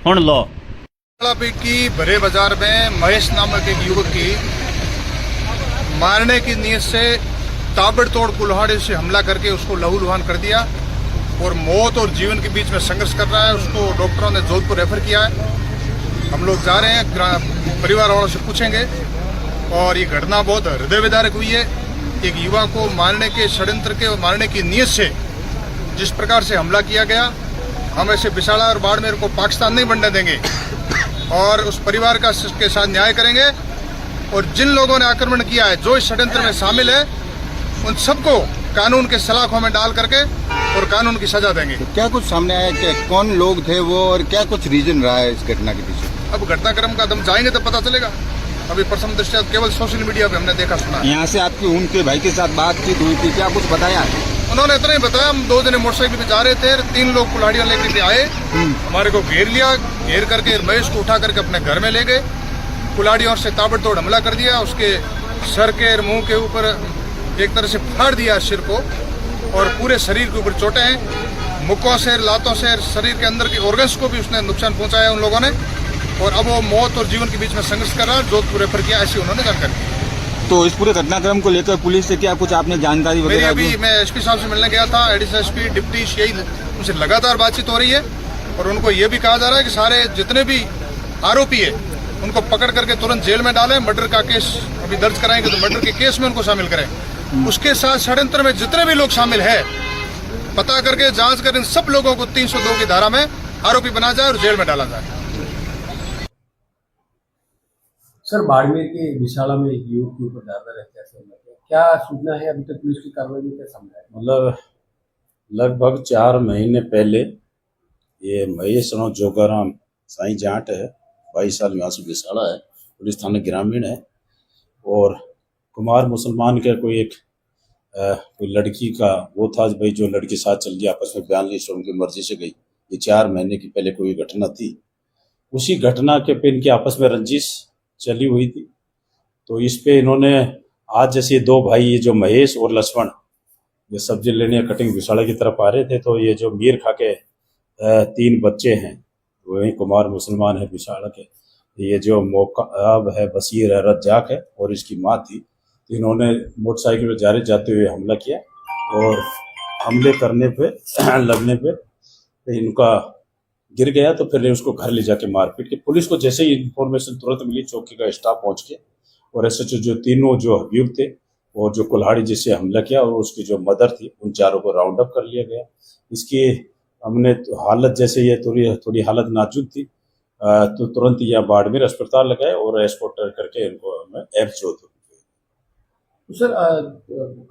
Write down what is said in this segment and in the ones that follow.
हुण लो। की भरे बाजार में महेश नामक एक युवक की मारने की नीयत से ताबड़तोड़ कुल्हाड़ी से हमला करके उसको लहूलुहान कर दिया और मौत और जीवन के बीच में संघर्ष कर रहा है। उसको डॉक्टरों ने जोधपुर रेफर किया है। हम लोग जा रहे हैं, परिवार वालों से पूछेंगे। और ये घटना बहुत हृदय विदारक हुई है। एक युवा को मारने के षड्यंत्र के और मारने की नीयत से जिस प्रकार से हमला किया गया, हम ऐसे बिसाड़ा और बाड़मेर को पाकिस्तान नहीं बनने देंगे और उस परिवार का के साथ न्याय करेंगे। और जिन लोगों ने आक्रमण किया है, जो इस षड्यंत्र में शामिल है, उन सबको कानून के सलाखों में डाल करके और कानून की सजा देंगे। तो क्या कुछ सामने आया कि कौन लोग थे वो और क्या कुछ रीजन रहा है इस घटना के पीछे? अब घटनाक्रम का हम जाएंगे तो पता चलेगा। अभी प्रथम दृष्टया केवल सोशल मीडिया पे हमने देखा सुना। यहाँ से आपकी उनके भाई के साथ बातचीत हुई थी, क्या कुछ बताया? उन्होंने इतना ही बताया, हम 2 जने मोटरसाइकिल पे जा रहे थे, 3 लोग कुल्हाड़ियां लेकर के आए, हमारे को घेर लिया। घेर करके महेश को उठा करके अपने घर में ले गए, कुल्हाड़ियों से ताबड़तोड़ हमला कर दिया। उसके सर के मुंह के ऊपर एक तरह से फाड़ दिया सिर को और पूरे शरीर के ऊपर चोटें हैं। मुक्कों से, लातों से, शरीर के अंदर के ऑर्गन्स को भी उसने नुकसान पहुंचाया उन लोगों ने। और अब वो मौत और जीवन के बीच में संघर्ष कर रहा है। जोधपुर रेफर किया, ऐसी उन्होंने जानकारी दी। तो इस पूरे घटनाक्रम को लेकर पुलिस से क्या कुछ आपने जानकारी मेरी अभी मैं एसपी साहब से मिलने गया था, एडिशनल एसपी, डिप्टी, यही उनसे लगातार बातचीत हो रही है। और उनको ये भी कहा जा रहा है कि सारे जितने भी आरोपी है उनको पकड़ करके तुरंत जेल में डालें। मर्डर का केस अभी दर्ज कराएंगे तो मर्डर के केस में उनको शामिल करें। उसके साथ षड्यंत्र में जितने भी लोग शामिल है पता करके जांच कर इन सब लोगों को 302 की धारा में आरोपी बना जाए और जेल में डाला जाए। सर, बाड़मेर के विशाला में एक युवक के ऊपर ज्यादा रहता है, क्या सूचना है? अभी तक पुलिस की कार्रवाई में क्या सामने आया? मतलब लगभग 4 महीने पहले ये महेश जोगाराम साईं जाट है, 22 साल निवासी विशाला है, पुलिस थाना ग्रामीण है। और कुमार मुसलमान का कोई एक कोई लड़की का वो था भाई, जो लड़की साथ चल गई, आपस में बयान ली, उनकी मर्जी से गई। ये 4 महीने की पहले कोई घटना थी। उसी घटना के पे इनकी आपस में रंजिश चली हुई थी। तो इस पे इन्होंने आज जैसे 2 भाई, ये जो महेश और लक्ष्मण, ये सब्जी लेने कटिंग विशाला की तरफ आ रहे थे। तो ये जो मीर खा के 3 बच्चे हैं, वही कुमार मुसलमान है विशाला के, ये जो मोकाब है, बसीर है, रज्जाक है और इसकी माँ थी। इन्होंने मोटरसाइकिल पर जाते हुए हमला किया और हमले करने पे लगने पे इनका गिर गया। तो फिर उसको घर ले जाके मारपीट के, पुलिस को जैसे ही इन्फॉर्मेशन तुरंत मिली, चौकी का स्टाफ पहुंच के और एसएचओ जो तीनों जो हबीब थे और जो कुल्हाड़ी जिससे हमला किया और उसकी जो मदर थी, उन चारों को राउंड अप कर लिया गया। इसकी हमने हालत जैसे ये थोड़ी हालत नाजुक थी, तो तुरंत यह बाड़मेर अस्पताल लगाए और एस्कॉर्ट करके इनको हमें एम्स जोधपुर। तो सर,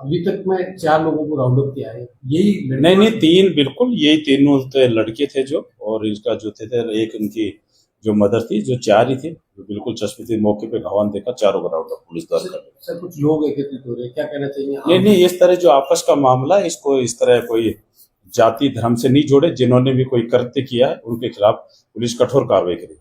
अभी तक में 4 लोगों को राउंड अप किया है, यही नहीं 3, बिल्कुल यही तीनों लड़के थे जो, और इसका जो थे एक उनकी जो मदर थी, जो 4 ही थे, जो बिल्कुल चस्पी थी। मौके पे घावन देखा, चारों को राउंड अप पुलिस द्वारा कर। सर, कुछ लोग एकत्रित हो रहे हैं, क्या कहना चाहिए? नहीं, इस तरह जो आपस का मामला है, इसको इस तरह कोई जाति धर्म से नहीं जोड़े। जिन्होंने भी कोई कृत्य किया है उनके खिलाफ पुलिस कठोर कार्रवाई करेगी।